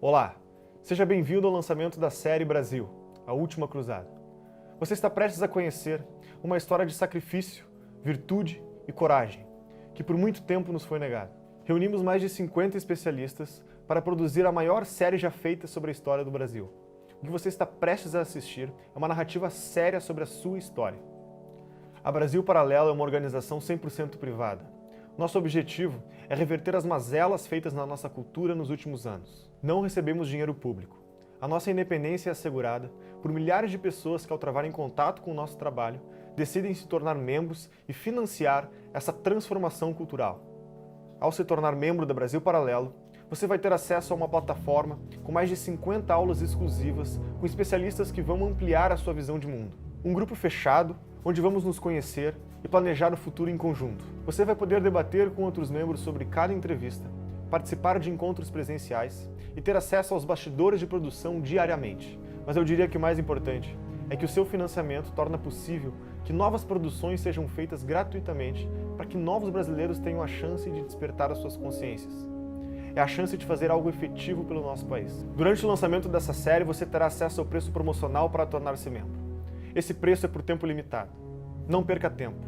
Olá, seja bem-vindo ao lançamento da série Brasil, A Última Cruzada. Você está prestes a conhecer uma história de sacrifício, virtude e coragem, que por muito tempo nos foi negada. Reunimos mais de 50 especialistas para produzir a maior série já feita sobre a história do Brasil. O que você está prestes a assistir é uma narrativa séria sobre a sua história. A Brasil Paralelo é uma organização 100% privada. Nosso objetivo é reverter as mazelas feitas na nossa cultura nos últimos anos. Não recebemos dinheiro público. A nossa independência é assegurada por milhares de pessoas que, ao travarem contato com o nosso trabalho, decidem se tornar membros e financiar essa transformação cultural. Ao se tornar membro da Brasil Paralelo, você vai ter acesso a uma plataforma com mais de 50 aulas exclusivas com especialistas que vão ampliar a sua visão de mundo. Um grupo fechado, onde vamos nos conhecer e planejar o futuro em conjunto. Você vai poder debater com outros membros sobre cada entrevista, participar de encontros presenciais e ter acesso aos bastidores de produção diariamente. Mas eu diria que o mais importante é que o seu financiamento torna possível que novas produções sejam feitas gratuitamente para que novos brasileiros tenham a chance de despertar as suas consciências. É a chance de fazer algo efetivo pelo nosso país. Durante o lançamento dessa série, você terá acesso ao preço promocional para tornar-se membro. Esse preço é por tempo limitado. Não perca tempo.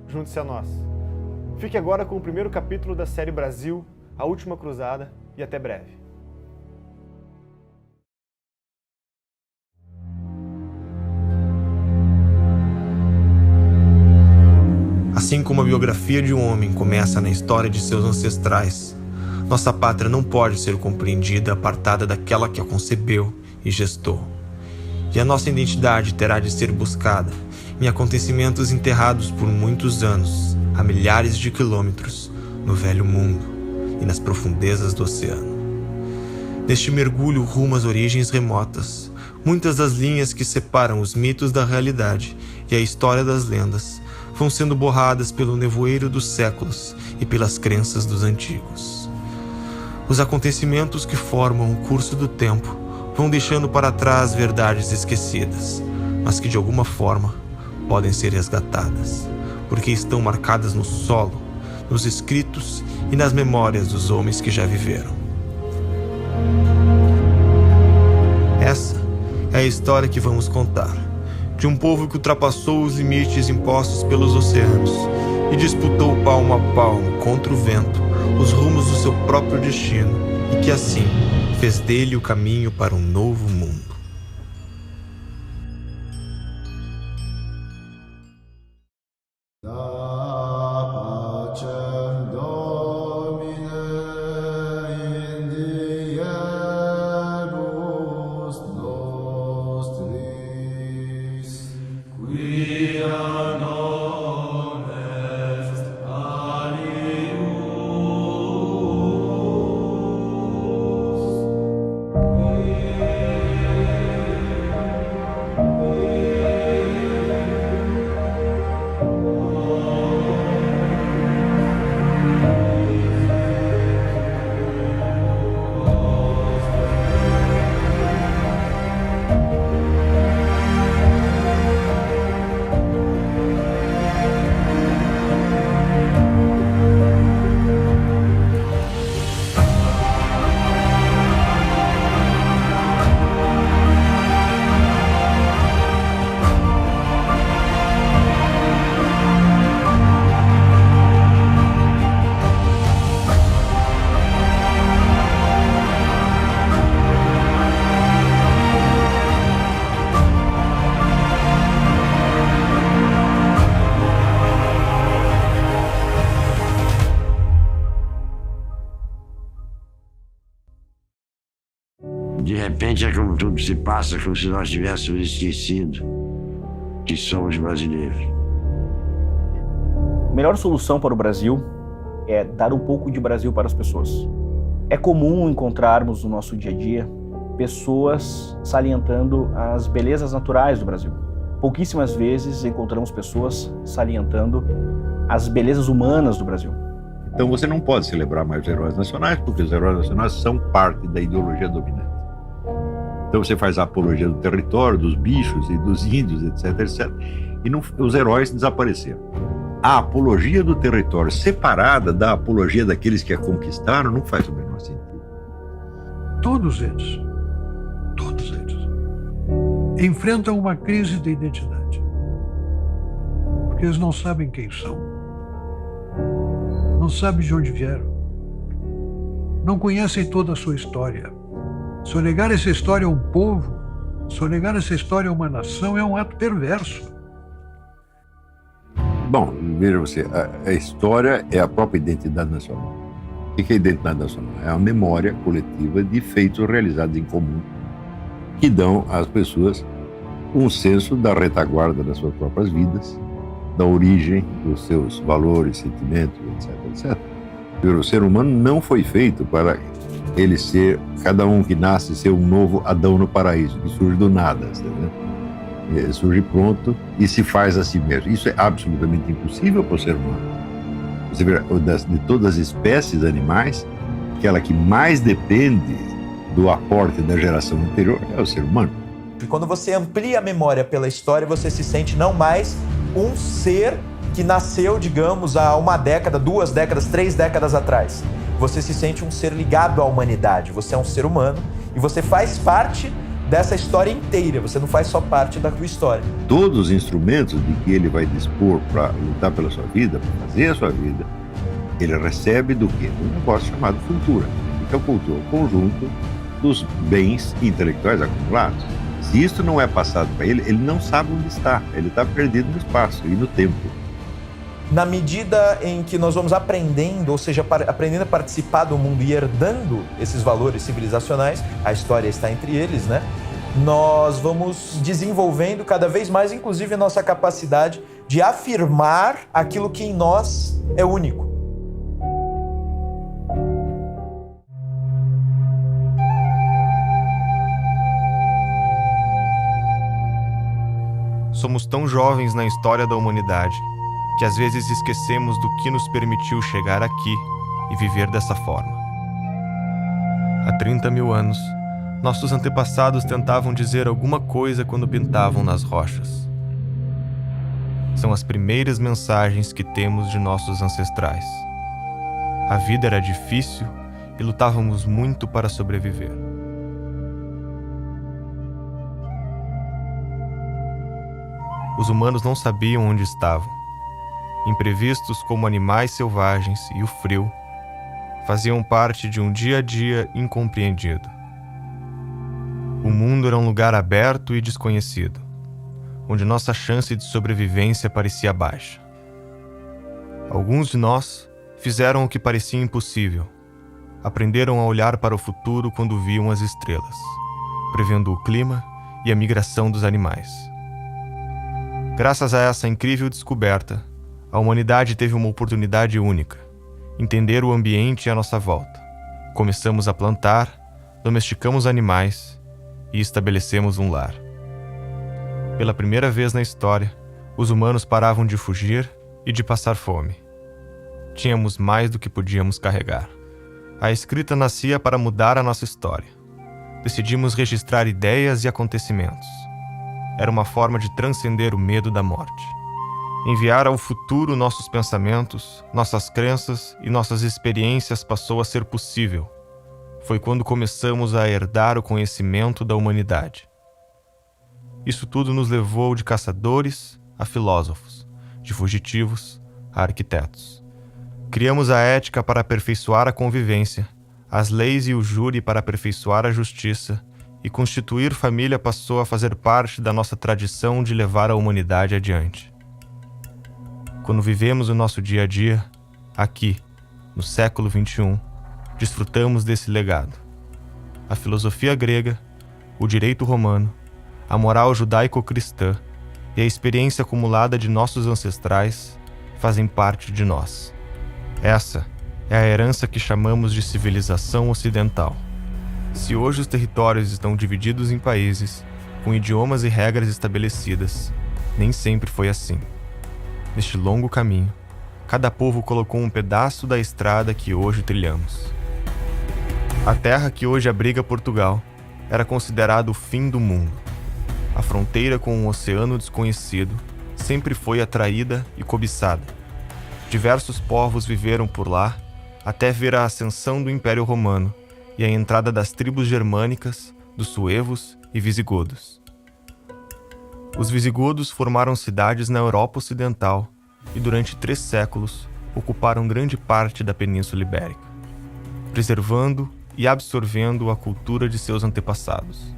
Junte-se a nós. Fique agora com o primeiro capítulo da série Brasil, A Última Cruzada, e até breve. Assim como a biografia de um homem começa na história de seus ancestrais, nossa pátria não pode ser compreendida apartada daquela que a concebeu e gestou. E a nossa identidade terá de ser buscada em acontecimentos enterrados por muitos anos, a milhares de quilômetros, no velho mundo e nas profundezas do oceano. Neste mergulho rumo às origens remotas, muitas das linhas que separam os mitos da realidade e a história das lendas vão sendo borradas pelo nevoeiro dos séculos e pelas crenças dos antigos. Os acontecimentos que formam o curso do tempo vão deixando para trás verdades esquecidas, mas que de alguma forma podem ser resgatadas, porque estão marcadas no solo, nos escritos e nas memórias dos homens que já viveram. Essa é a história que vamos contar, de um povo que ultrapassou os limites impostos pelos oceanos e disputou palmo a palmo contra o vento os rumos do seu próprio destino e que assim fez dele o caminho para um novo mundo. De repente é como tudo se passa, como se nós tivéssemos esquecido que somos brasileiros. A melhor solução para o Brasil é dar um pouco de Brasil para as pessoas. É comum encontrarmos no nosso dia a dia pessoas salientando as belezas naturais do Brasil. Pouquíssimas vezes encontramos pessoas salientando as belezas humanas do Brasil. Então você não pode celebrar mais os heróis nacionais, porque os heróis nacionais são parte da ideologia dominante. Então você faz a apologia do território, dos bichos e dos índios, etc, etc. E não, os heróis desapareceram. A apologia do território separada da apologia daqueles que a conquistaram não faz o menor sentido. todos eles, enfrentam uma crise de identidade. Porque eles não sabem quem são, não sabem de onde vieram, não conhecem toda a sua história. Sonegar essa história a um povo, sonegar essa história a uma nação é um ato perverso. Bom, veja você, a história é a própria identidade nacional. O que é a identidade nacional? É a memória coletiva de feitos realizados em comum que dão às pessoas um senso da retaguarda das suas próprias vidas, da origem dos seus valores, sentimentos, etc. O ser humano não foi feito para ele ser, cada um que nasce, ser um novo Adão no paraíso, que surge do nada, ele surge pronto e se faz a si mesmo. Isso é absolutamente impossível para o ser humano. Você vê, de todas as espécies animais, aquela que mais depende do aporte da geração anterior é o ser humano. E quando você amplia a memória pela história, você se sente não mais um ser que nasceu, digamos, há uma década, 2 décadas, 3 décadas atrás. Você se sente um ser ligado à humanidade. Você é um ser humano e você faz parte dessa história inteira. Você não faz só parte da tua história. Todos os instrumentos de que ele vai dispor para lutar pela sua vida, para fazer a sua vida, ele recebe do quê? Um negócio chamado cultura. Então, cultura é o conjunto dos bens intelectuais acumulados. Se isso não é passado para ele, ele não sabe onde está. Ele está perdido no espaço e no tempo. Na medida em que nós vamos aprendendo, ou seja, aprendendo a participar do mundo e herdando esses valores civilizacionais, a história está entre eles, né? Nós vamos desenvolvendo cada vez mais, inclusive, a nossa capacidade de afirmar aquilo que em nós é único. Somos tão jovens na história da humanidade que às vezes esquecemos do que nos permitiu chegar aqui e viver dessa forma. Há 30 mil anos, nossos antepassados tentavam dizer alguma coisa quando pintavam nas rochas. São as primeiras mensagens que temos de nossos ancestrais. A vida era difícil e lutávamos muito para sobreviver. Os humanos não sabiam onde estavam. Imprevistos como animais selvagens e o frio faziam parte de um dia a dia incompreendido. O mundo era um lugar aberto e desconhecido, onde nossa chance de sobrevivência parecia baixa. Alguns de nós fizeram o que parecia impossível. Aprenderam a olhar para o futuro quando viam as estrelas, prevendo o clima e a migração dos animais. Graças a essa incrível descoberta, a humanidade teve uma oportunidade única: entender o ambiente à nossa volta. Começamos a plantar, domesticamos animais e estabelecemos um lar. Pela primeira vez na história, os humanos paravam de fugir e de passar fome. Tínhamos mais do que podíamos carregar. A escrita nascia para mudar a nossa história. Decidimos registrar ideias e acontecimentos. Era uma forma de transcender o medo da morte. Enviar ao futuro nossos pensamentos, nossas crenças e nossas experiências passou a ser possível. Foi quando começamos a herdar o conhecimento da humanidade. Isso tudo nos levou de caçadores a filósofos, de fugitivos a arquitetos. Criamos a ética para aperfeiçoar a convivência, as leis e o júri para aperfeiçoar a justiça, e constituir família passou a fazer parte da nossa tradição de levar a humanidade adiante. Quando vivemos o nosso dia a dia, aqui, no século XXI, desfrutamos desse legado. A filosofia grega, o direito romano, a moral judaico-cristã e a experiência acumulada de nossos ancestrais fazem parte de nós. Essa é a herança que chamamos de civilização ocidental. Se hoje os territórios estão divididos em países, com idiomas e regras estabelecidas, nem sempre foi assim. Neste longo caminho, cada povo colocou um pedaço da estrada que hoje trilhamos. A terra que hoje abriga Portugal era considerada o fim do mundo. A fronteira com um oceano desconhecido sempre foi atraída e cobiçada. Diversos povos viveram por lá até ver a ascensão do Império Romano e a entrada das tribos germânicas, dos suevos e visigodos. Os visigodos formaram cidades na Europa Ocidental e durante 3 séculos ocuparam grande parte da Península Ibérica, preservando e absorvendo a cultura de seus antepassados.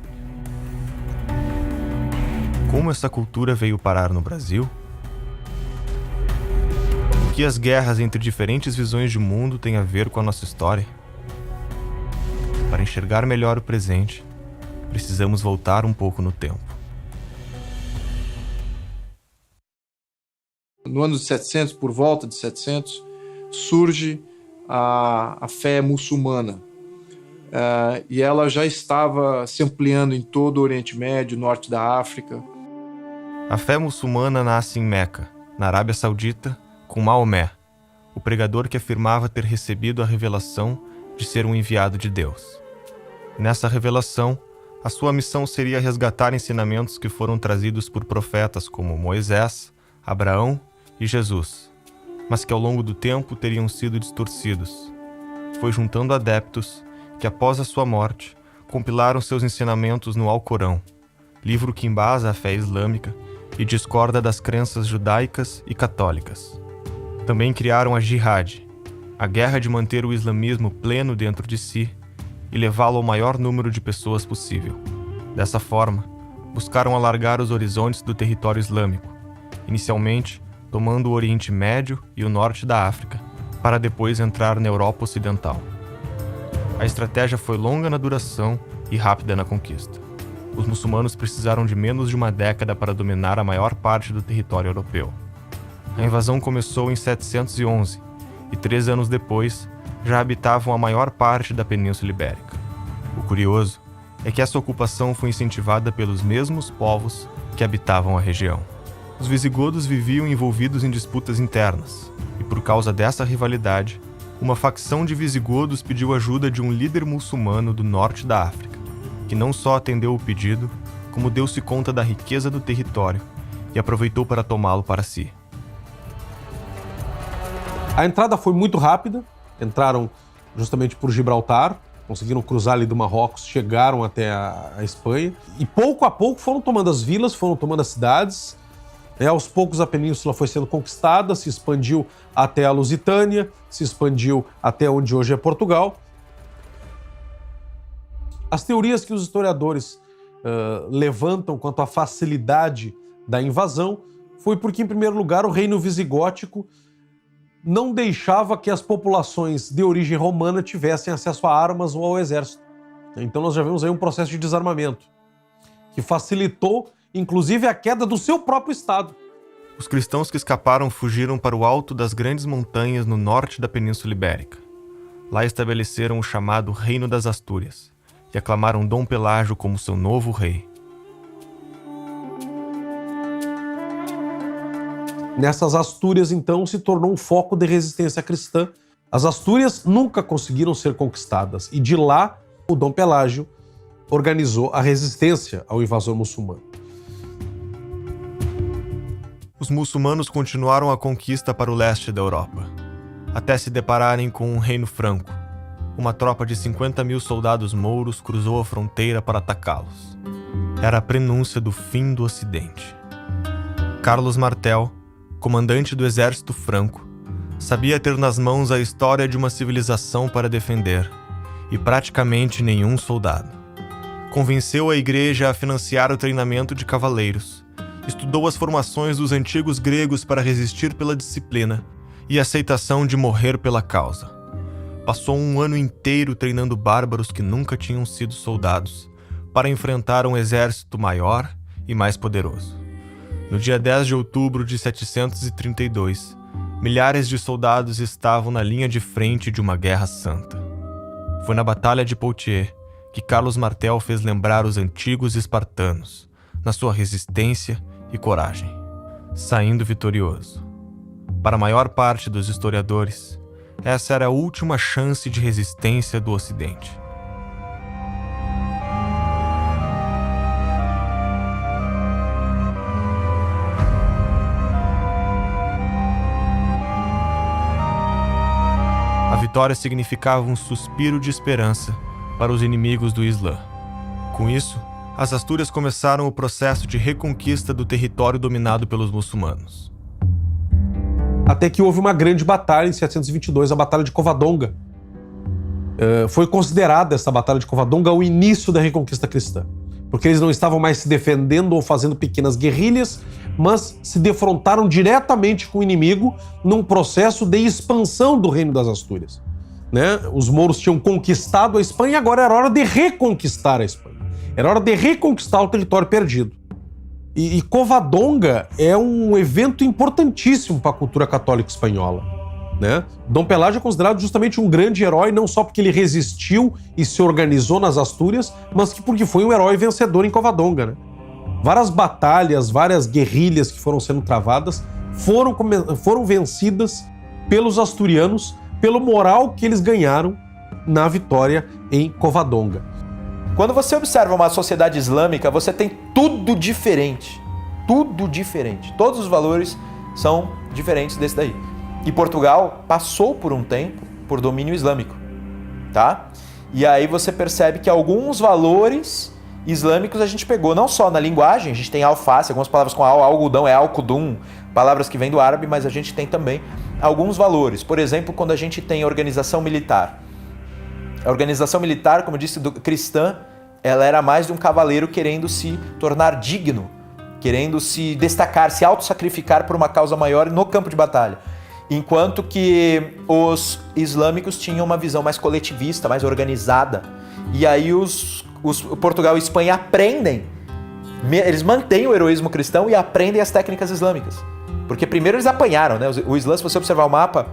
Como essa cultura veio parar no Brasil? O que as guerras entre diferentes visões de mundo têm a ver com a nossa história? Para enxergar melhor o presente, precisamos voltar um pouco no tempo. No ano de 700, por volta de 700, surge a fé muçulmana. E ela já estava se ampliando em todo o Oriente Médio, norte da África. A fé muçulmana nasce em Meca, na Arábia Saudita, com Maomé, o pregador que afirmava ter recebido a revelação de ser um enviado de Deus. Nessa revelação, a sua missão seria resgatar ensinamentos que foram trazidos por profetas como Moisés, Abraão e Jesus, mas que ao longo do tempo teriam sido distorcidos. Foi juntando adeptos que, após a sua morte, compilaram seus ensinamentos no Alcorão, livro que embasa a fé islâmica e discorda das crenças judaicas e católicas. Também criaram a Jihad, a guerra de manter o islamismo pleno dentro de si e levá-lo ao maior número de pessoas possível. Dessa forma, buscaram alargar os horizontes do território islâmico, inicialmente tomando o Oriente Médio e o norte da África, para depois entrar na Europa Ocidental. A estratégia foi longa na duração e rápida na conquista. Os muçulmanos precisaram de menos de uma década para dominar a maior parte do território europeu. A invasão começou em 711 e 3 anos depois já habitavam a maior parte da Península Ibérica. O curioso é que essa ocupação foi incentivada pelos mesmos povos que habitavam a região. Os visigodos viviam envolvidos em disputas internas e, por causa dessa rivalidade, uma facção de visigodos pediu ajuda de um líder muçulmano do norte da África, que não só atendeu o pedido, como deu-se conta da riqueza do território e aproveitou para tomá-lo para si. A entrada foi muito rápida, entraram justamente por Gibraltar, conseguiram cruzar ali do Marrocos, chegaram até a Espanha e pouco a pouco foram tomando as vilas, foram tomando as cidades. Aos poucos a península foi sendo conquistada, se expandiu até a Lusitânia, se expandiu até onde hoje é Portugal. As teorias que os historiadores levantam quanto à facilidade da invasão foi porque, em primeiro lugar, o reino visigótico não deixava que as populações de origem romana tivessem acesso a armas ou ao exército. Então nós já vemos aí um processo de desarmamento que facilitou, inclusive, a queda do seu próprio Estado. Os cristãos que escaparam fugiram para o alto das grandes montanhas no norte da Península Ibérica. Lá estabeleceram o chamado Reino das Astúrias e aclamaram Dom Pelágio como seu novo rei. Nessas Astúrias, então, se tornou um foco de resistência cristã. As Astúrias nunca conseguiram ser conquistadas e de lá o Dom Pelágio organizou a resistência ao invasor muçulmano. Os muçulmanos continuaram a conquista para o leste da Europa, até se depararem com um reino franco. Uma tropa de 50 mil soldados mouros cruzou a fronteira para atacá-los. Era a prenúncia do fim do Ocidente. Carlos Martel, comandante do exército franco, sabia ter nas mãos a história de uma civilização para defender, e praticamente nenhum soldado. Convenceu a igreja a financiar o treinamento de cavaleiros, estudou as formações dos antigos gregos para resistir pela disciplina e a aceitação de morrer pela causa. Passou um ano inteiro treinando bárbaros que nunca tinham sido soldados, para enfrentar um exército maior e mais poderoso. No dia 10 de outubro de 732, milhares de soldados estavam na linha de frente de uma guerra santa. Foi na Batalha de Poitiers que Carlos Martel fez lembrar os antigos espartanos, na sua resistência e coragem, saindo vitorioso. Para a maior parte dos historiadores, essa era a última chance de resistência do Ocidente. A vitória significava um suspiro de esperança para os inimigos do Islã. Com isso, as Astúrias começaram o processo de reconquista do território dominado pelos muçulmanos. Até que houve uma grande batalha em 722, a Batalha de Covadonga. Foi considerada essa Batalha de Covadonga o início da reconquista cristã, porque eles não estavam mais se defendendo ou fazendo pequenas guerrilhas, mas se defrontaram diretamente com o inimigo num processo de expansão do Reino das Astúrias. Né? Os mouros tinham conquistado a Espanha e agora era hora de reconquistar a Espanha. Era hora de reconquistar o território perdido. E Covadonga é um evento importantíssimo para a cultura católica espanhola. Né? Dom Pelágio é considerado justamente um grande herói, não só porque ele resistiu e se organizou nas Astúrias, mas porque foi um herói vencedor em Covadonga. Né? Várias batalhas, várias guerrilhas que foram sendo travadas foram vencidas pelos asturianos, pelo moral que eles ganharam na vitória em Covadonga. Quando você observa uma sociedade islâmica, você tem tudo diferente. Tudo diferente. Todos os valores são diferentes desse daí. E Portugal passou por um tempo por domínio islâmico, tá? E aí você percebe que alguns valores islâmicos a gente pegou, não só na linguagem, a gente tem alface, algumas palavras com algodão é alcudum, palavras que vêm do árabe, mas a gente tem também alguns valores. Por exemplo, quando a gente tem organização militar. A organização militar, como eu disse, cristã, ela era mais de um cavaleiro querendo se tornar digno, querendo se destacar, se auto-sacrificar por uma causa maior no campo de batalha. Enquanto que os islâmicos tinham uma visão mais coletivista, mais organizada. E aí os Portugal e Espanha aprendem, eles mantêm o heroísmo cristão e aprendem as técnicas islâmicas. Porque primeiro eles apanharam, né? O Islã, se você observar o mapa,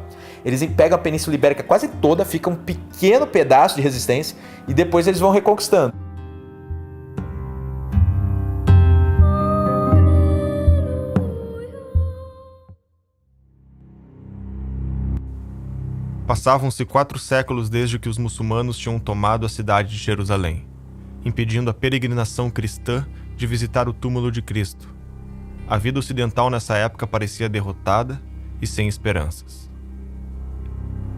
eles pegam a Península Ibérica quase toda, fica um pequeno pedaço de resistência e depois eles vão reconquistando. Passavam-se 4 séculos desde que os muçulmanos tinham tomado a cidade de Jerusalém, impedindo a peregrinação cristã de visitar o túmulo de Cristo. A vida ocidental nessa época parecia derrotada e sem esperanças.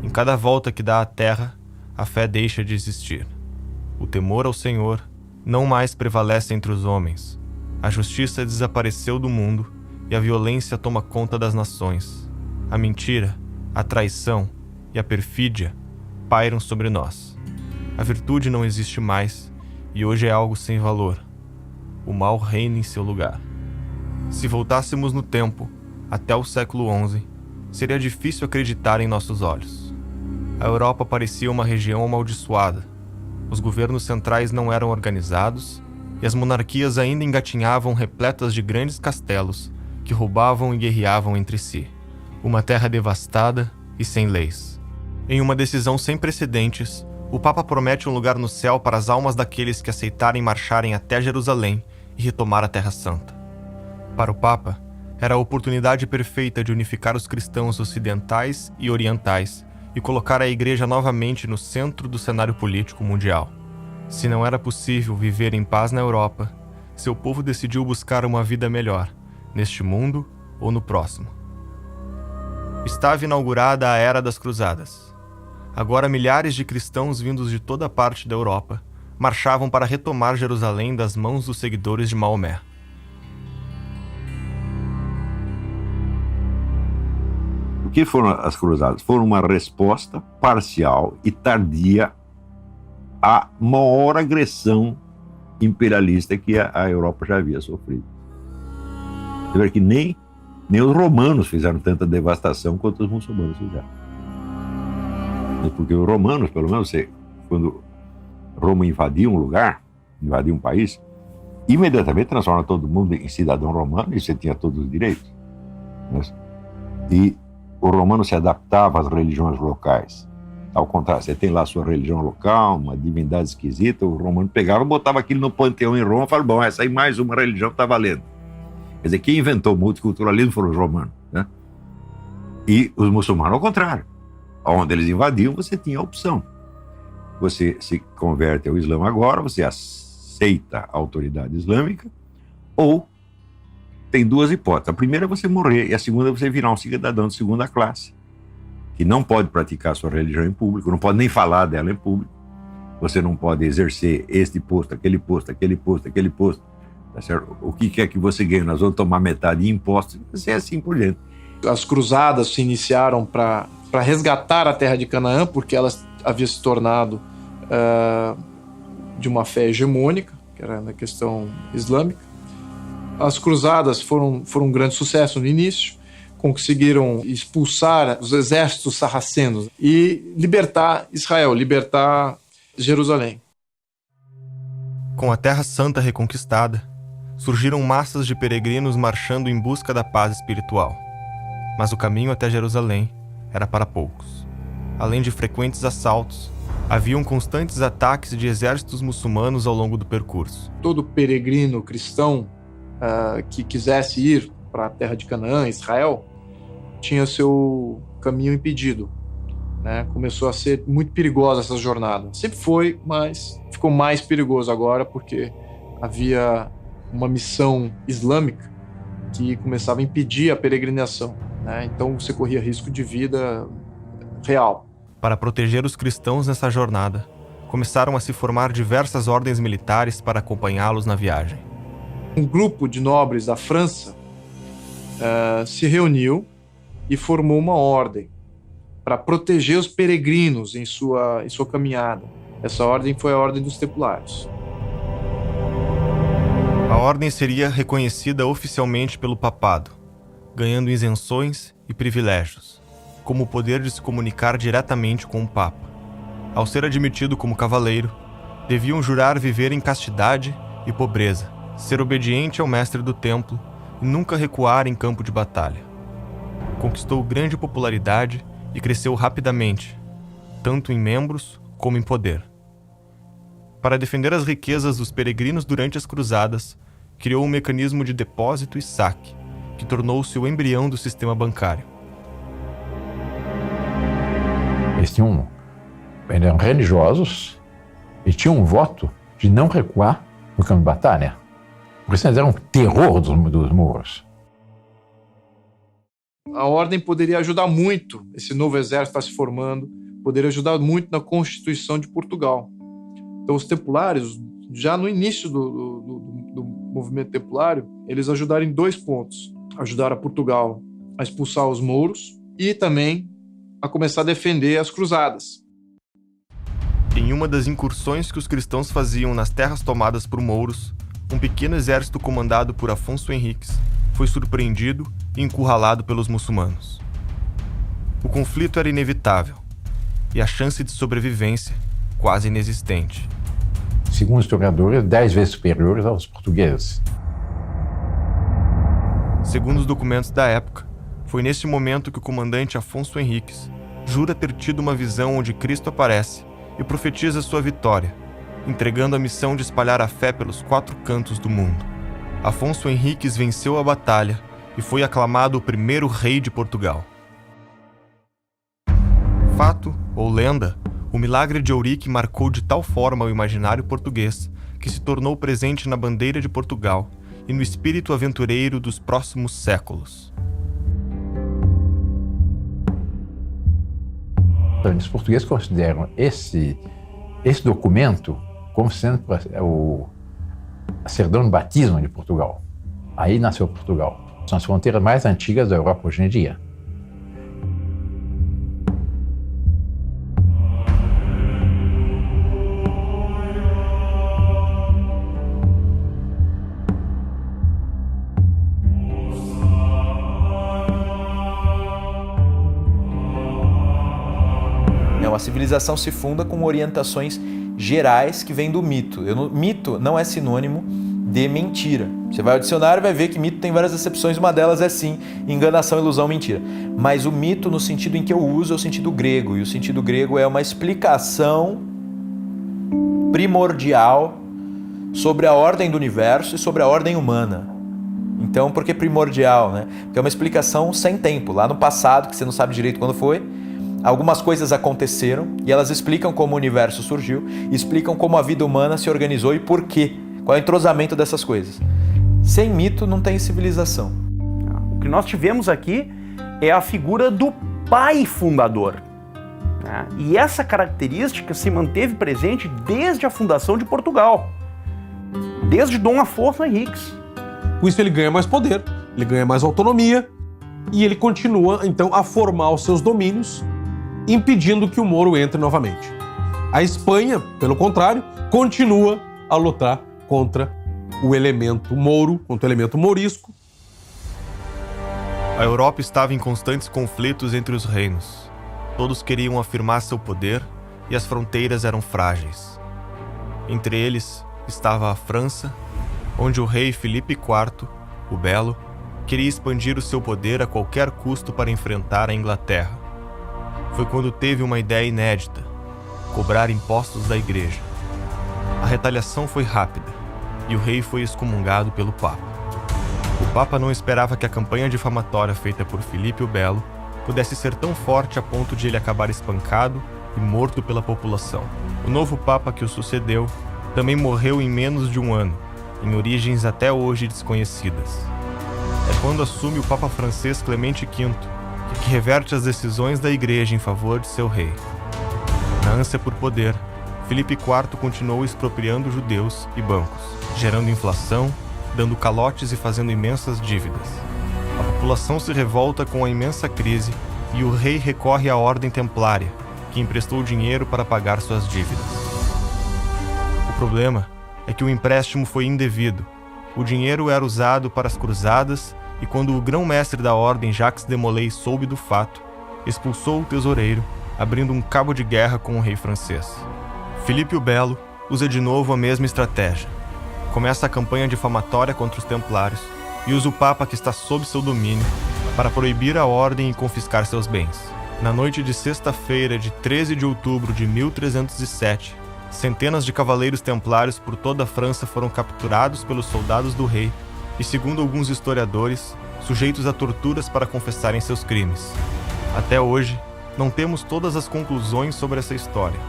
Em cada volta que dá à terra, a fé deixa de existir. O temor ao Senhor não mais prevalece entre os homens. A justiça desapareceu do mundo e a violência toma conta das nações. A mentira, a traição e a perfídia pairam sobre nós. A virtude não existe mais e hoje é algo sem valor. O mal reina em seu lugar. Se voltássemos no tempo, até o século XI, seria difícil acreditar em nossos olhos. A Europa parecia uma região amaldiçoada. Os governos centrais não eram organizados e as monarquias ainda engatinhavam repletas de grandes castelos que roubavam e guerreavam entre si. Uma terra devastada e sem leis. Em uma decisão sem precedentes, o Papa promete um lugar no céu para as almas daqueles que aceitarem marcharem até Jerusalém e retomar a Terra Santa. Para o Papa, era a oportunidade perfeita de unificar os cristãos ocidentais e orientais e colocar a Igreja novamente no centro do cenário político mundial. Se não era possível viver em paz na Europa, seu povo decidiu buscar uma vida melhor, neste mundo ou no próximo. Estava inaugurada a Era das Cruzadas. Agora milhares de cristãos vindos de toda parte da Europa marchavam para retomar Jerusalém das mãos dos seguidores de Maomé. O que foram as cruzadas? Foram uma resposta parcial e tardia à maior agressão imperialista que a Europa já havia sofrido. Você vê que nem os romanos fizeram tanta devastação quanto os muçulmanos fizeram. Porque os romanos, pelo menos, quando Roma invadia um lugar, invadia um país, imediatamente transforma todo mundo em cidadão romano e você tinha todos os direitos. E o romano se adaptava às religiões locais. Ao contrário, você tem lá a sua religião local, uma divindade esquisita, o romano pegava, botava aquilo no panteão em Roma e falava, bom, essa aí mais uma religião está valendo. Quer dizer, quem inventou o multiculturalismo foram os romanos, né? E os muçulmanos, ao contrário. Onde eles invadiam, você tinha a opção. Você se converte ao Islã agora, você aceita a autoridade islâmica, ou tem 2 hipóteses. A primeira é você morrer, e a segunda é você virar um cidadão de segunda classe, que não pode praticar sua religião em público, não pode nem falar dela em público, você não pode exercer este posto, aquele posto, aquele posto, aquele posto. Tá certo? O que quer que você ganhe? Nós vamos tomar metade de impostos, e assim por diante. As cruzadas se iniciaram para resgatar a terra de Canaã, porque ela havia se tornado de uma fé hegemônica, que era na questão islâmica. As cruzadas foram um grande sucesso no início, conseguiram expulsar os exércitos sarracenos e libertar Israel, libertar Jerusalém. Com a Terra Santa reconquistada, surgiram massas de peregrinos marchando em busca da paz espiritual. Mas o caminho até Jerusalém era para poucos. Além de frequentes assaltos, haviam constantes ataques de exércitos muçulmanos ao longo do percurso. Todo peregrino cristão que quisesse ir para a terra de Canaã, Israel, tinha seu caminho impedido. Né? Começou a ser muito perigosa essa jornada. Sempre foi, mas ficou mais perigoso agora porque havia uma missão islâmica que começava a impedir a peregrinação. Né? Então você corria risco de vida real. Para proteger os cristãos nessa jornada, começaram a se formar diversas ordens militares para acompanhá-los na viagem. Um grupo de nobres da França se reuniu e formou uma ordem para proteger os peregrinos em sua caminhada. Essa ordem foi a Ordem dos Templários. A ordem seria reconhecida oficialmente pelo papado, ganhando isenções e privilégios, como o poder de se comunicar diretamente com o Papa. Ao ser admitido como cavaleiro, deviam jurar viver em castidade e pobreza, ser obediente ao mestre do templo e nunca recuar em campo de batalha. Conquistou grande popularidade e cresceu rapidamente, tanto em membros como em poder. Para defender as riquezas dos peregrinos durante as cruzadas, criou um mecanismo de depósito e saque, que tornou-se o embrião do sistema bancário. Eles eram religiosos e tinham um voto de não recuar no campo de batalha. Porque senão eram um terror dos mouros. A ordem poderia ajudar muito, esse novo exército está se formando, poderia ajudar muito na Constituição de Portugal. Então os templários, já no início do movimento templário, eles ajudaram em 2 pontos. Ajudaram a Portugal a expulsar os mouros e também a começar a defender as cruzadas. Em uma das incursões que os cristãos faziam nas terras tomadas por mouros, um pequeno exército comandado por Afonso Henriques foi surpreendido e encurralado pelos muçulmanos. O conflito era inevitável e a chance de sobrevivência quase inexistente. Segundo os historiadores, 10 vezes superiores aos portugueses. Segundo os documentos da época, foi nesse momento que o comandante Afonso Henriques jura ter tido uma visão onde Cristo aparece e profetiza sua vitória, entregando a missão de espalhar a fé pelos 4 cantos do mundo. Afonso Henriques venceu a batalha e foi aclamado o primeiro rei de Portugal. Fato ou lenda, o milagre de Ourique marcou de tal forma o imaginário português que se tornou presente na bandeira de Portugal e no espírito aventureiro dos próximos séculos. Os portugueses consideram esse documento como sendo a certidão de batismo de Portugal. Aí nasceu Portugal. São as fronteiras mais antigas da Europa hoje em dia. A civilização se funda com orientações gerais que vêm do mito. Mito não é sinônimo de mentira. Você vai ao dicionário e vai ver que mito tem várias acepções, uma delas é sim enganação, ilusão, mentira. Mas o mito, no sentido em que eu uso, é o sentido grego, e o sentido grego é uma explicação primordial sobre a ordem do universo e sobre a ordem humana. Então, por que primordial, né? Porque é uma explicação sem tempo, lá no passado, que você não sabe direito quando foi. Algumas coisas aconteceram e elas explicam como o universo surgiu, explicam como a vida humana se organizou e por quê, qual é o entrosamento dessas coisas. Sem mito não tem civilização. O que nós tivemos aqui é a figura do pai fundador. né? E essa característica se manteve presente desde a fundação de Portugal, desde Dom Afonso Henriques. Com isso ele ganha mais poder, ele ganha mais autonomia e ele continua, então, a formar os seus domínios, impedindo que o Moro entre novamente. A Espanha, pelo contrário, continua a lutar contra o elemento mouro, contra o elemento mourisco. A Europa estava em constantes conflitos entre os reinos. Todos queriam afirmar seu poder e as fronteiras eram frágeis. Entre eles estava a França, onde o rei Filipe IV, o Belo, queria expandir o seu poder a qualquer custo para enfrentar a Inglaterra. Foi quando teve uma ideia inédita: cobrar impostos da igreja. A retaliação foi rápida e o rei foi excomungado pelo Papa. O Papa não esperava que a campanha difamatória feita por Filipe o Belo pudesse ser tão forte a ponto de ele acabar espancado e morto pela população. O novo Papa que o sucedeu também morreu em menos de um ano, em origens até hoje desconhecidas. É quando assume o Papa francês Clemente V que reverte as decisões da Igreja em favor de seu rei. Na ânsia por poder, Filipe IV continuou expropriando judeus e bancos, gerando inflação, dando calotes e fazendo imensas dívidas. A população se revolta com a imensa crise e o rei recorre à Ordem Templária, que emprestou dinheiro para pagar suas dívidas. O problema é que o empréstimo foi indevido. O dinheiro era usado para as cruzadas e quando o grão-mestre da Ordem, Jacques de Molay, soube do fato, expulsou o tesoureiro, abrindo um cabo de guerra com o rei francês. Filipe o Belo usa de novo a mesma estratégia. Começa a campanha difamatória contra os templários e usa o Papa que está sob seu domínio para proibir a ordem e confiscar seus bens. Na noite de sexta-feira de 13 de outubro de 1307, centenas de cavaleiros templários por toda a França foram capturados pelos soldados do rei e, segundo alguns historiadores, sujeitos a torturas para confessarem seus crimes. Até hoje, não temos todas as conclusões sobre essa história,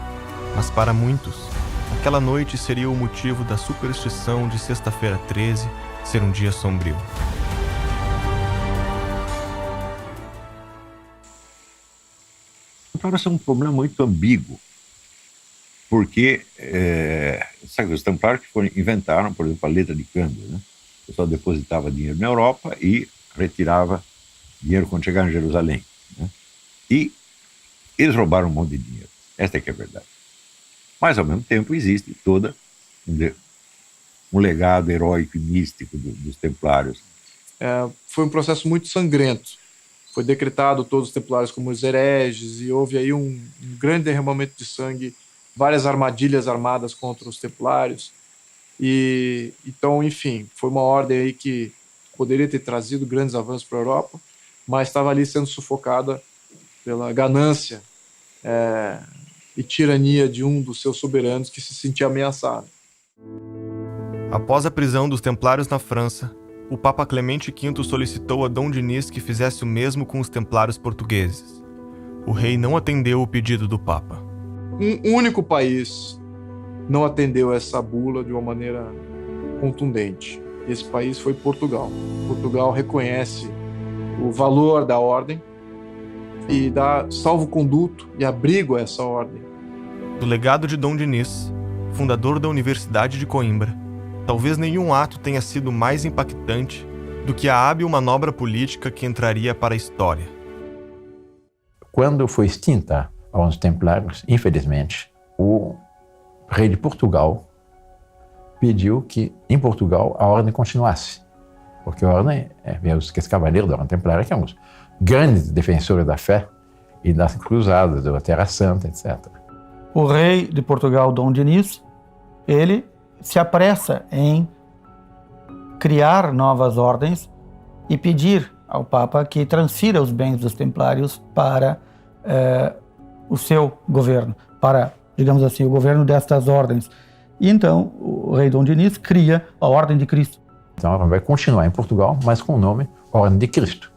mas para muitos, aquela noite seria o motivo da superstição de sexta-feira 13 ser um dia sombrio. Agora, esse é um problema muito ambíguo, porque sabe, os templários que inventaram, por exemplo, a letra de câmbio, né? O pessoal depositava dinheiro na Europa e retirava dinheiro quando chegava em Jerusalém, né? E eles roubaram um monte de dinheiro. Esta é que é a verdade. Mas, ao mesmo tempo, existe todo um legado heróico e místico dos templários. Foi um processo muito sangrento. Foi decretado todos os templários como os hereges e houve aí um grande derramamento de sangue, várias armadilhas armadas contra os templários. E então, enfim, foi uma ordem aí que poderia ter trazido grandes avanços para a Europa, mas estava ali sendo sufocada pela ganância e tirania de um dos seus soberanos que se sentia ameaçado. Após a prisão dos templários na França, o Papa Clemente V solicitou a Dom Dinis que fizesse o mesmo com os templários portugueses. O rei não atendeu o pedido do Papa. Um único país não atendeu essa bula de uma maneira contundente. Esse país foi Portugal. Portugal reconhece o valor da ordem e dá salvo-conduto e abrigo a essa ordem. Do legado de Dom Dinis, fundador da Universidade de Coimbra, talvez nenhum ato tenha sido mais impactante do que a hábil manobra política que entraria para a história. Quando foi extinta a Ordem dos Templários, infelizmente, o rei de Portugal pediu que, em Portugal, a ordem continuasse. Porque a ordem, os cavaleiros da Ordem Templária, que são os grandes defensores da fé e das cruzadas, da Terra Santa, etc. O rei de Portugal, Dom Dinis, ele se apressa em criar novas ordens e pedir ao Papa que transfira os bens dos templários para o seu governo, para, digamos assim, o governo destas ordens. E então o rei Dom Dinis cria a Ordem de Cristo. Então ela vai continuar em Portugal, mas com o nome Ordem de Cristo.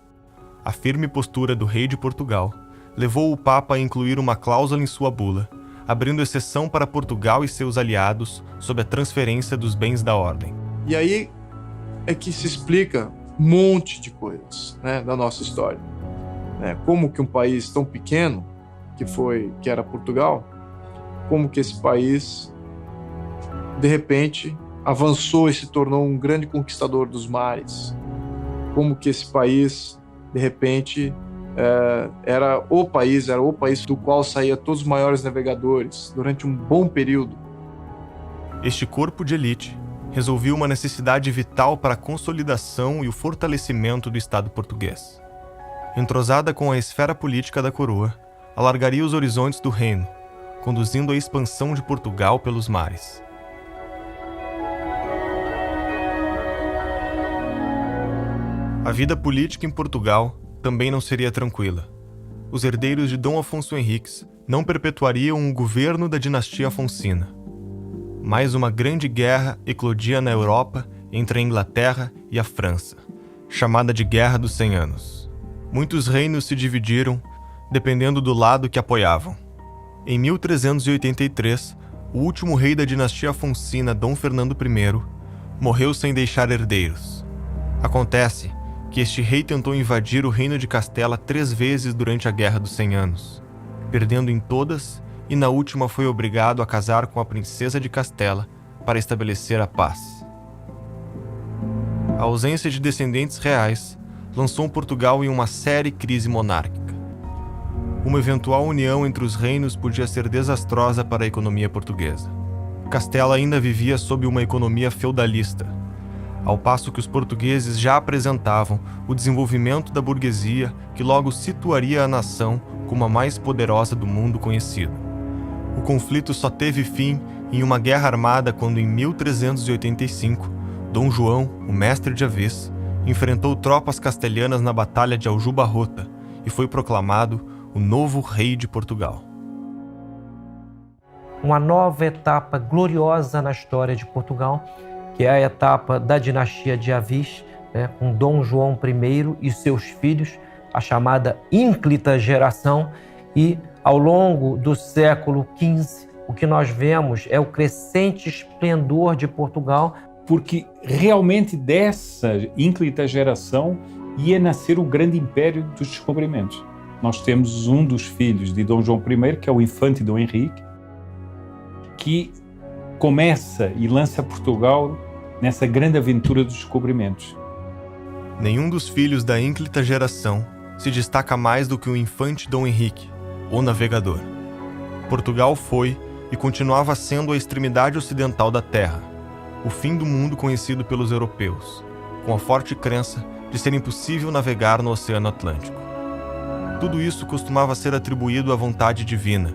A firme postura do rei de Portugal levou o Papa a incluir uma cláusula em sua bula, abrindo exceção para Portugal e seus aliados sobre a transferência dos bens da ordem. E aí é que se explica um monte de coisas, né, da nossa história. Como que um país tão pequeno que era Portugal, como que esse país, de repente, avançou e se tornou um grande conquistador dos mares. Como que esse país, de repente, era o país do qual saía todos os maiores navegadores durante um bom período. Este corpo de elite resolveu uma necessidade vital para a consolidação e o fortalecimento do Estado português. Entrosada com a esfera política da coroa, alargaria os horizontes do reino, conduzindo à expansão de Portugal pelos mares. A vida política em Portugal também não seria tranquila. Os herdeiros de Dom Afonso Henriques não perpetuariam o governo da dinastia Afonsina. Mais uma grande guerra eclodia na Europa entre a Inglaterra e a França, chamada de Guerra dos 100 Anos. Muitos reinos se dividiram, dependendo do lado que apoiavam. Em 1383, o último rei da dinastia Afonsina, Dom Fernando I, morreu sem deixar herdeiros. Acontece que este rei tentou invadir o reino de Castela 3 vezes durante a Guerra dos 100 Anos, perdendo em todas, e na última foi obrigado a casar com a princesa de Castela para estabelecer a paz. A ausência de descendentes reais lançou Portugal em uma séria crise monárquica. Uma eventual união entre os reinos podia ser desastrosa para a economia portuguesa. Castela ainda vivia sob uma economia feudalista, ao passo que os portugueses já apresentavam o desenvolvimento da burguesia que logo situaria a nação como a mais poderosa do mundo conhecido. O conflito só teve fim em uma guerra armada quando, em 1385, Dom João, o mestre de Avis, enfrentou tropas castelhanas na Batalha de Aljubarrota e foi proclamado o novo rei de Portugal. Uma nova etapa gloriosa na história de Portugal, que é a etapa da dinastia de Avis, com Dom João I e seus filhos, a chamada ínclita geração, e ao longo do século XV, o que nós vemos é o crescente esplendor de Portugal. Porque realmente dessa ínclita geração ia nascer o grande império dos descobrimentos. Nós temos um dos filhos de Dom João I, que é o infante Dom Henrique, que começa e lança Portugal nessa grande aventura dos descobrimentos. Nenhum dos filhos da ínclita geração se destaca mais do que o infante Dom Henrique, o navegador. Portugal foi e continuava sendo a extremidade ocidental da terra, o fim do mundo conhecido pelos europeus, com a forte crença de ser impossível navegar no Oceano Atlântico. Tudo isso costumava ser atribuído à vontade divina.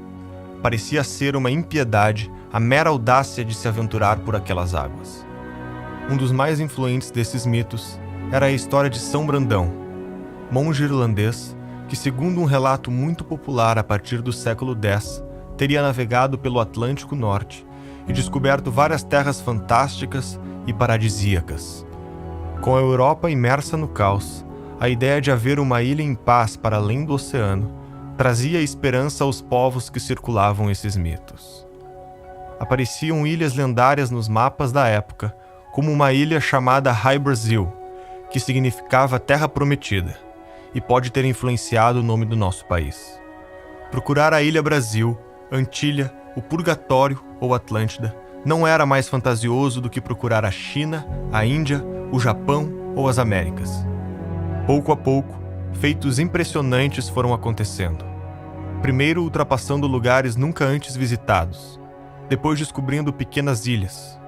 Parecia ser uma impiedade a mera audácia de se aventurar por aquelas águas. Um dos mais influentes desses mitos era a história de São Brandão, monge irlandês que, segundo um relato muito popular a partir do século X, teria navegado pelo Atlântico Norte e descoberto várias terras fantásticas e paradisíacas. Com a Europa imersa no caos, a ideia de haver uma ilha em paz para além do oceano trazia esperança aos povos que circulavam esses mitos. Apareciam ilhas lendárias nos mapas da época, como uma ilha chamada High Brasil, que significava Terra Prometida, e pode ter influenciado o nome do nosso país. Procurar a Ilha Brasil, Antilha, o Purgatório ou Atlântida não era mais fantasioso do que procurar a China, a Índia, o Japão ou as Américas. Pouco a pouco, feitos impressionantes foram acontecendo. Primeiro ultrapassando lugares nunca antes visitados, depois descobrindo pequenas ilhas.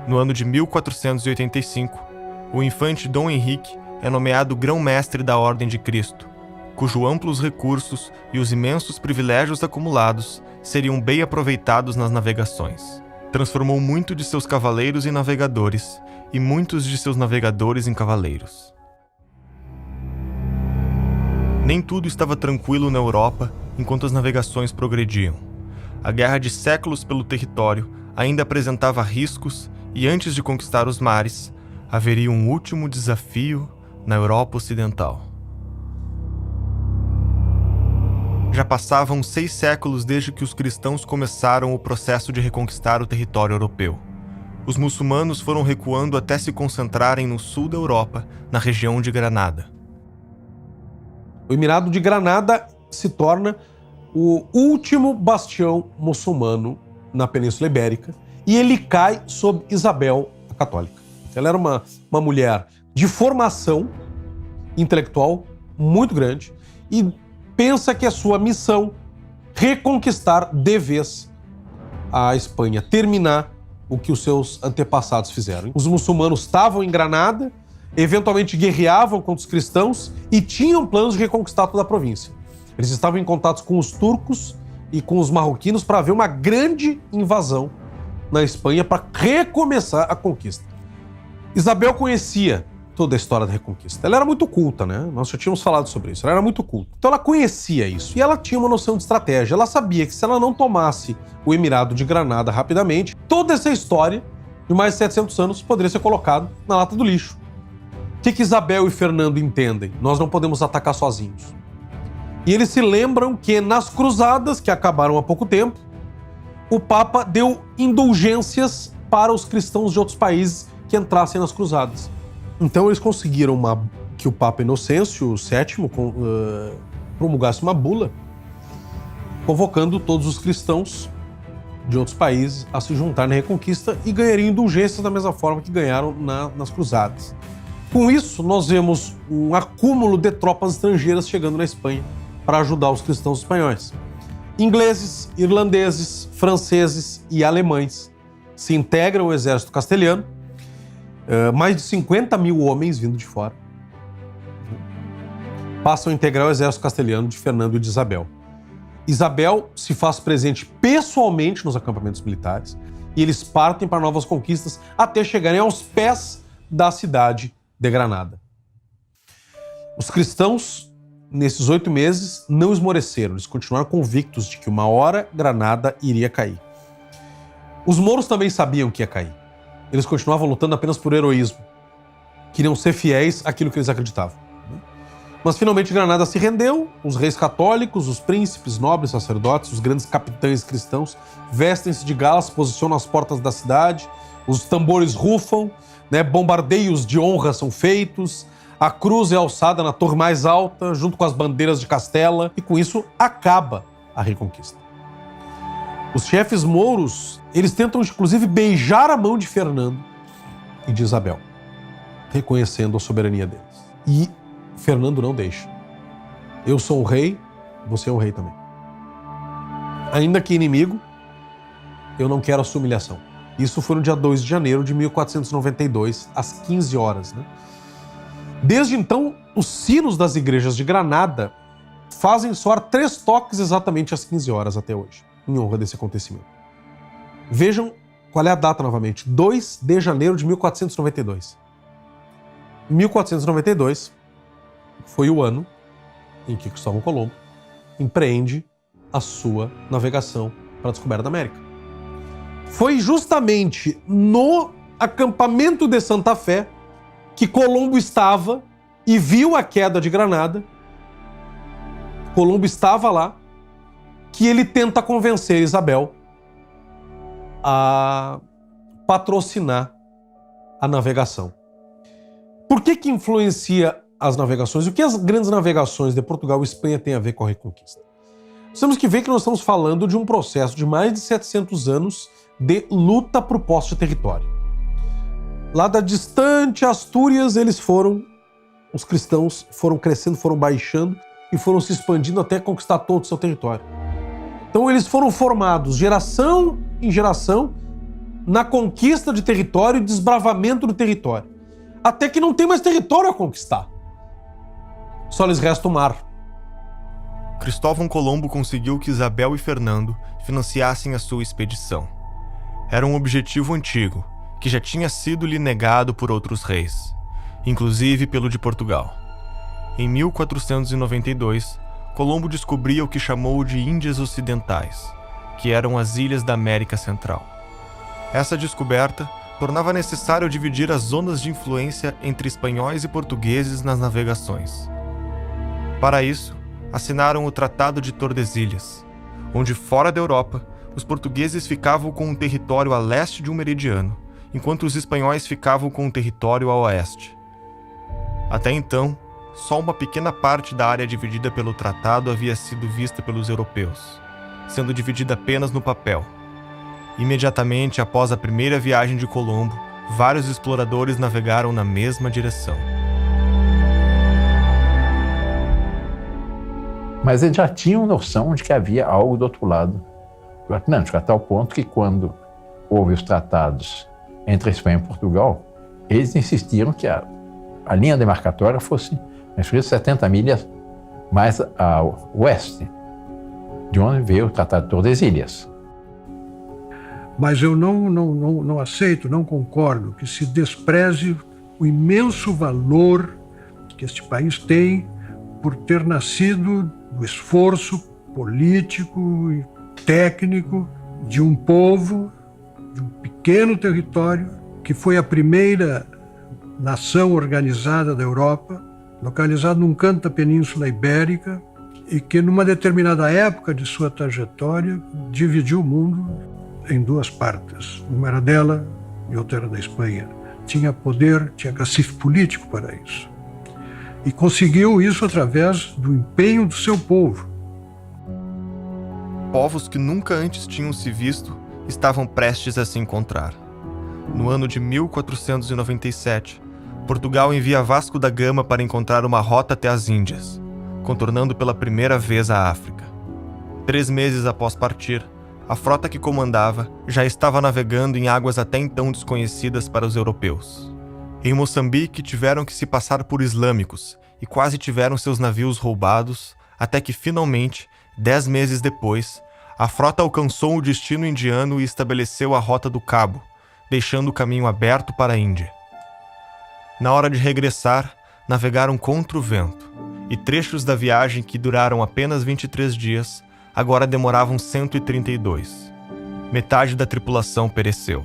No ano de 1485, o infante Dom Henrique é nomeado grão-mestre da Ordem de Cristo, cujo amplos recursos e os imensos privilégios acumulados seriam bem aproveitados nas navegações. Transformou muito de seus cavaleiros em navegadores e muitos de seus navegadores em cavaleiros. Nem tudo estava tranquilo na Europa enquanto as navegações progrediam. A guerra de séculos pelo território ainda apresentava riscos e, antes de conquistar os mares, haveria um último desafio na Europa Ocidental. Já passavam 6 séculos desde que os cristãos começaram o processo de reconquistar o território europeu. Os muçulmanos foram recuando até se concentrarem no sul da Europa, na região de Granada. O Emirado de Granada se torna o último bastião muçulmano na Península Ibérica, e ele cai sob Isabel a Católica. Ela era uma mulher de formação intelectual muito grande e pensa que a sua missão reconquistar de vez a Espanha, terminar o que os seus antepassados fizeram. Os muçulmanos estavam em Granada, eventualmente guerreavam contra os cristãos e tinham planos de reconquistar toda a província. Eles estavam em contato com os turcos e com os marroquinos para haver uma grande invasão na Espanha para recomeçar a conquista. Isabel conhecia toda a história da Reconquista. Ela era muito culta, né? Nós já tínhamos falado sobre isso. Ela era muito culta. Então ela conhecia isso. E ela tinha uma noção de estratégia. Ela sabia que se ela não tomasse o Emirado de Granada rapidamente, toda essa história de mais de 700 anos poderia ser colocada na lata do lixo. O que Isabel e Fernando entendem? Nós não podemos atacar sozinhos. E eles se lembram que nas cruzadas, que acabaram há pouco tempo, o Papa deu indulgências para os cristãos de outros países que entrassem nas cruzadas. Então eles conseguiram que o Papa Inocêncio VII promulgasse uma bula convocando todos os cristãos de outros países a se juntar na Reconquista e ganhariam indulgências da mesma forma que ganharam nas cruzadas. Com isso, nós vemos um acúmulo de tropas estrangeiras chegando na Espanha para ajudar os cristãos espanhóis. Ingleses, irlandeses, franceses e alemães se integram ao exército castelhano. Mais de 50 mil homens vindo de fora passam a integrar o exército castelhano de Fernando e de Isabel. Isabel se faz presente pessoalmente nos acampamentos militares e eles partem para novas conquistas até chegarem aos pés da cidade de Granada. Os cristãos, nesses 8 meses, não esmoreceram, eles continuaram convictos de que uma hora Granada iria cair. Os mouros também sabiam que ia cair. Eles continuavam lutando apenas por heroísmo. Queriam ser fiéis àquilo que eles acreditavam. Mas finalmente Granada se rendeu, os reis católicos, os príncipes, nobres, sacerdotes, os grandes capitães cristãos vestem-se de gala, se posicionam às portas da cidade, os tambores rufam, né, bombardeios de honra são feitos, a cruz é alçada na torre mais alta, junto com as bandeiras de Castela, e com isso acaba a Reconquista. Os chefes mouros, eles tentam inclusive beijar a mão de Fernando e de Isabel, reconhecendo a soberania deles. E Fernando não deixa. Eu sou o rei, você é o rei também. Ainda que inimigo, eu não quero a sua humilhação. Isso foi no dia 2 de janeiro de 1492, às 15 horas. Né? Desde então, os sinos das igrejas de Granada fazem soar 3 toques exatamente às 15 horas até hoje, em honra desse acontecimento. Vejam qual é a data novamente, 2 de janeiro de 1492. 1492 foi o ano em que Cristóvão Colombo empreende a sua navegação para a descoberta da América. Foi justamente no acampamento de Santa Fé que Colombo estava e viu a queda de Granada. Colombo estava lá, que ele tenta convencer Isabel a patrocinar a navegação. Por que influencia as navegações? O que as grandes navegações de Portugal e Espanha têm a ver com a Reconquista? Nós temos que ver que nós estamos falando de um processo de mais de 700 anos de luta por posse de território. Lá da distante Astúrias, os cristãos foram crescendo, foram baixando e foram se expandindo até conquistar todo o seu território. Então eles foram formados geração em geração na conquista de território e desbravamento do território. Até que não tem mais território a conquistar. Só lhes resta o mar. Cristóvão Colombo conseguiu que Isabel e Fernando financiassem a sua expedição. Era um objetivo antigo, que já tinha sido lhe negado por outros reis, inclusive pelo de Portugal. Em 1492, Colombo descobria o que chamou de Índias Ocidentais, que eram as ilhas da América Central. Essa descoberta tornava necessário dividir as zonas de influência entre espanhóis e portugueses nas navegações. Para isso, assinaram o Tratado de Tordesilhas, onde fora da Europa, os portugueses ficavam com um território a leste de um meridiano, enquanto os espanhóis ficavam com um território a oeste. Até então, só uma pequena parte da área dividida pelo tratado havia sido vista pelos europeus, sendo dividida apenas no papel. Imediatamente após a primeira viagem de Colombo, vários exploradores navegaram na mesma direção. Mas eles já tinham noção de que havia algo do outro lado do Atlântico, a tal ponto que quando houve os tratados entre Espanha e Portugal, eles insistiram que a linha demarcatória fosse 70 milhas mais ao oeste, de onde veio o Tratado de Tordesilhas. Mas eu não aceito, não concordo que se despreze o imenso valor que este país tem por ter nascido do esforço político e técnico de um povo, de um pequeno território, que foi a primeira nação organizada da Europa, localizado num canto da Península Ibérica, e que numa determinada época de sua trajetória dividiu o mundo em duas partes. Uma era dela e outra era da Espanha. Tinha poder, tinha cacife político para isso. E conseguiu isso através do empenho do seu povo. Povos que nunca antes tinham se visto estavam prestes a se encontrar. No ano de 1497, Portugal envia Vasco da Gama para encontrar uma rota até as Índias, contornando pela primeira vez a África. 3 meses após partir, a frota que comandava já estava navegando em águas até então desconhecidas para os europeus. Em Moçambique, tiveram que se passar por islâmicos e quase tiveram seus navios roubados, até que finalmente, 10 meses depois, a frota alcançou o destino indiano e estabeleceu a Rota do Cabo, deixando o caminho aberto para a Índia. Na hora de regressar, navegaram contra o vento, e trechos da viagem que duraram apenas 23 dias, agora demoravam 132. Metade da tripulação pereceu,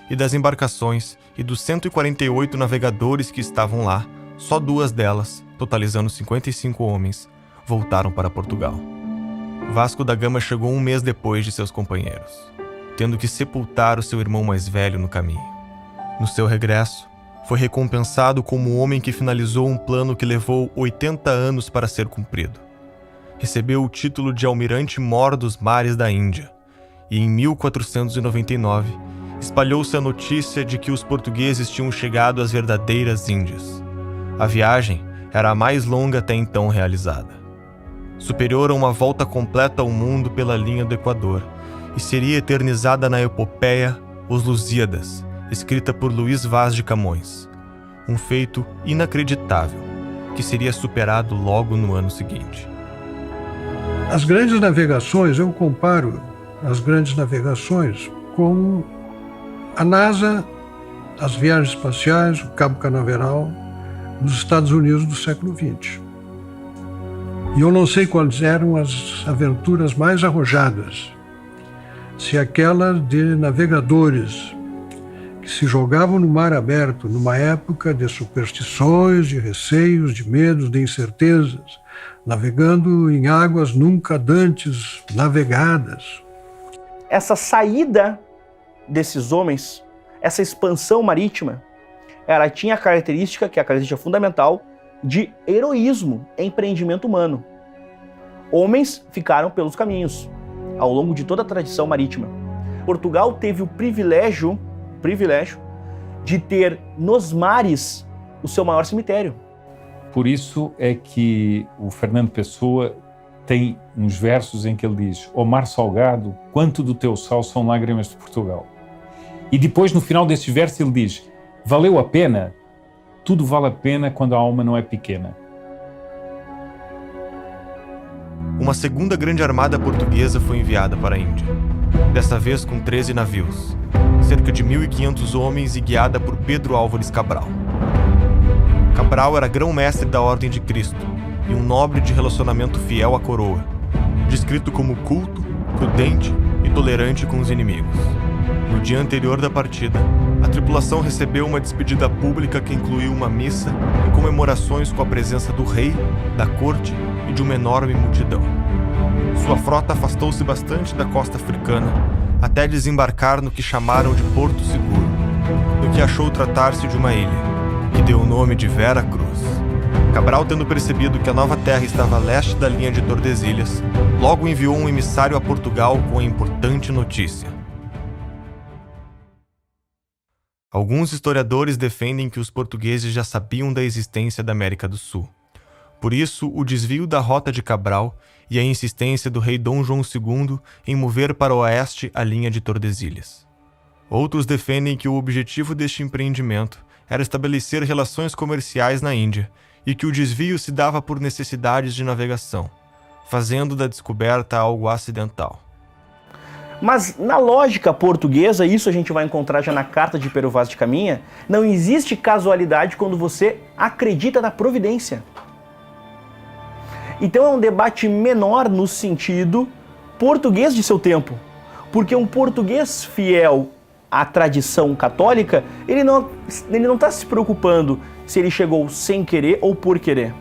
e das embarcações e dos 148 navegadores que estavam lá, só 2 delas, totalizando 55 homens, voltaram para Portugal. Vasco da Gama chegou 1 mês depois de seus companheiros, tendo que sepultar o seu irmão mais velho no caminho. No seu regresso, foi recompensado como o homem que finalizou um plano que levou 80 anos para ser cumprido. Recebeu o título de Almirante-Mor dos Mares da Índia, e em 1499 espalhou-se a notícia de que os portugueses tinham chegado às verdadeiras Índias. A viagem era a mais longa até então realizada, superior a uma volta completa ao mundo pela linha do Equador, e seria eternizada na epopeia Os Lusíadas, escrita por Luís Vaz de Camões, um feito inacreditável, que seria superado logo no ano seguinte. As grandes navegações, eu comparo as grandes navegações com a NASA, as viagens espaciais, o Cabo Canaveral, nos Estados Unidos do século XX. E eu não sei quais eram as aventuras mais arrojadas. Se aquela de navegadores que se jogavam no mar aberto numa época de superstições, de receios, de medos, de incertezas, navegando em águas nunca dantes navegadas. Essa saída desses homens, essa expansão marítima, ela tinha a característica, que é a característica fundamental, de heroísmo, empreendimento humano. Homens ficaram pelos caminhos, ao longo de toda a tradição marítima. Portugal teve o privilégio de ter nos mares o seu maior cemitério. Por isso é que o Fernando Pessoa tem uns versos em que ele diz: "Ó mar salgado, quanto do teu sal são lágrimas de Portugal." E depois, no final desses versos, ele diz: "Valeu a pena? Tudo vale a pena quando a alma não é pequena." Uma segunda grande armada portuguesa foi enviada para a Índia, dessa vez com 13 navios, cerca de 1.500 homens e guiada por Pedro Álvares Cabral. Cabral era grão-mestre da Ordem de Cristo e um nobre de relacionamento fiel à coroa, descrito como culto, prudente e tolerante com os inimigos. No dia anterior da partida, a tripulação recebeu uma despedida pública que incluiu uma missa e comemorações com a presença do rei, da corte e de uma enorme multidão. Sua frota afastou-se bastante da costa africana, até desembarcar no que chamaram de Porto Seguro, no que achou tratar-se de uma ilha, que deu o nome de Vera Cruz. Cabral, tendo percebido que a nova terra estava a leste da linha de Tordesilhas, logo enviou um emissário a Portugal com a importante notícia. Alguns historiadores defendem que os portugueses já sabiam da existência da América do Sul. Por isso, o desvio da rota de Cabral e a insistência do rei Dom João II em mover para o oeste a linha de Tordesilhas. Outros defendem que o objetivo deste empreendimento era estabelecer relações comerciais na Índia e que o desvio se dava por necessidades de navegação, fazendo da descoberta algo acidental. Mas na lógica portuguesa, isso a gente vai encontrar já na carta de Pero Vaz de Caminha, não existe casualidade quando você acredita na providência. Então é um debate menor no sentido português de seu tempo, porque um português fiel à tradição católica, ele não está se preocupando se ele chegou sem querer ou por querer.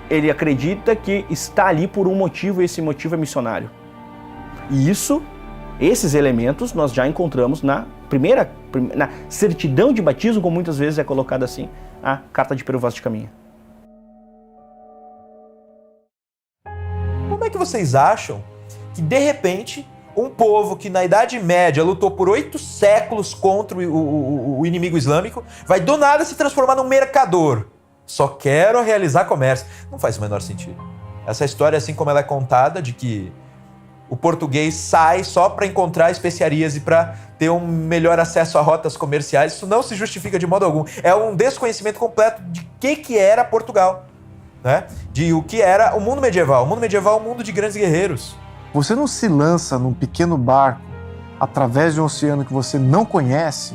Ele acredita que está ali por um motivo e esse motivo é missionário. E esses elementos nós já encontramos na na certidão de batismo, como muitas vezes é colocada assim, a carta de Pero Vaz de Caminha. Como é que vocês acham que, de repente, um povo que na Idade Média lutou por 8 séculos contra o inimigo islâmico vai do nada se transformar num mercador? Só quero realizar comércio. Não faz o menor sentido. Essa história, assim como ela é contada, de que o português sai só para encontrar especiarias e para ter um melhor acesso a rotas comerciais, isso não se justifica de modo algum. É um desconhecimento completo de que era Portugal, né? De o que era o mundo medieval. O mundo medieval é um mundo de grandes guerreiros. Você não se lança num pequeno barco através de um oceano que você não conhece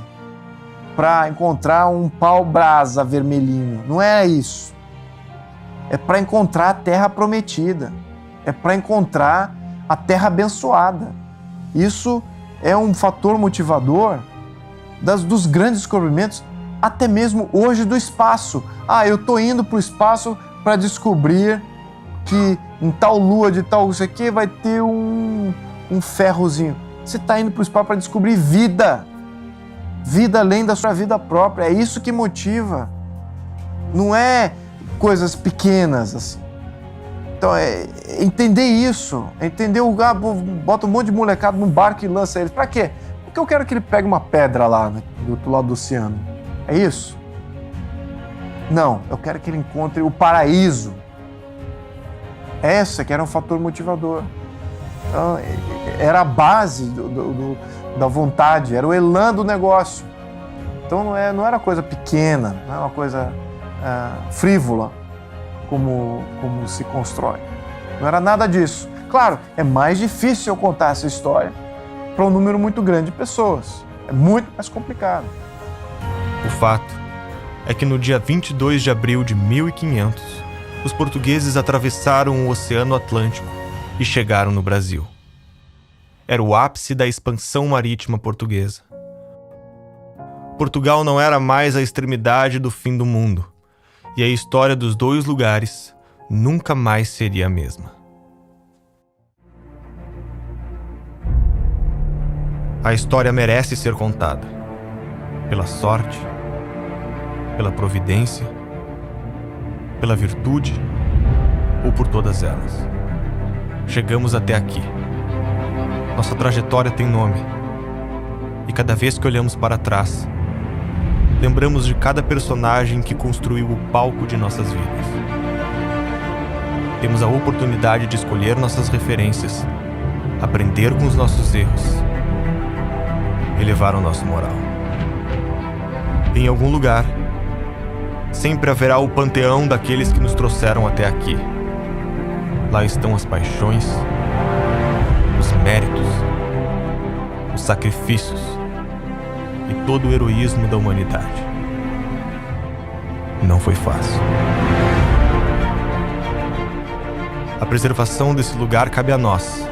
para encontrar um pau-brasa vermelhinho. Não é isso. É para encontrar a terra prometida. É para encontrar a terra abençoada. Isso é um fator motivador dos grandes descobrimentos, até mesmo hoje do espaço. Eu estou indo para o espaço para descobrir que em tal lua de tal isso aqui vai ter um ferrozinho. Você está indo para o espaço para descobrir vida. Vida além da sua vida própria. É isso que motiva. Não é coisas pequenas assim. Então, é entender isso, entender bota um monte de molecada num barco e lança eles. Pra quê? Porque eu quero que ele pegue uma pedra lá, né, do outro lado do oceano. É isso? Não, eu quero que ele encontre o paraíso. Essa que era um fator motivador. Então, era a base da vontade, era o elan do negócio. Então não era coisa pequena, não é uma coisa frívola. Como se constrói. Não era nada disso. Claro, é mais difícil eu contar essa história para um número muito grande de pessoas. É muito mais complicado. O fato é que no dia 22 de abril de 1500, os portugueses atravessaram o Oceano Atlântico e chegaram no Brasil. Era o ápice da expansão marítima portuguesa. Portugal não era mais a extremidade do fim do mundo. E a história dos dois lugares nunca mais seria a mesma. A história merece ser contada. Pela sorte, pela providência, pela virtude ou por todas elas. Chegamos até aqui. Nossa trajetória tem nome. E cada vez que olhamos para trás, lembramos de cada personagem que construiu o palco de nossas vidas. Temos a oportunidade de escolher nossas referências, aprender com os nossos erros, elevar o nosso moral. Em algum lugar, sempre haverá o panteão daqueles que nos trouxeram até aqui. Lá estão as paixões, os méritos, os sacrifícios e todo o heroísmo da humanidade. Não foi fácil. A preservação desse lugar cabe a nós.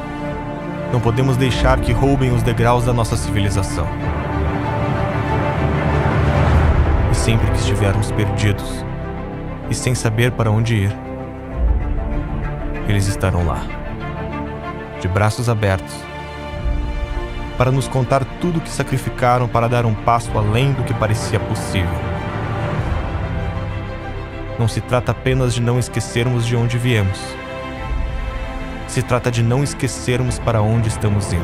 Não podemos deixar que roubem os degraus da nossa civilização. E sempre que estivermos perdidos e sem saber para onde ir, eles estarão lá, de braços abertos, para nos contar tudo o que sacrificaram para dar um passo além do que parecia possível. não se trata apenas de não esquecermos de onde viemos. Se trata de não esquecermos para onde estamos indo.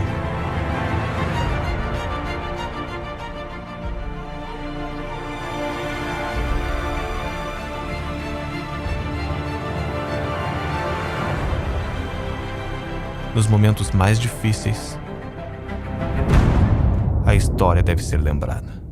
Nos momentos mais difíceis, a história deve ser lembrada.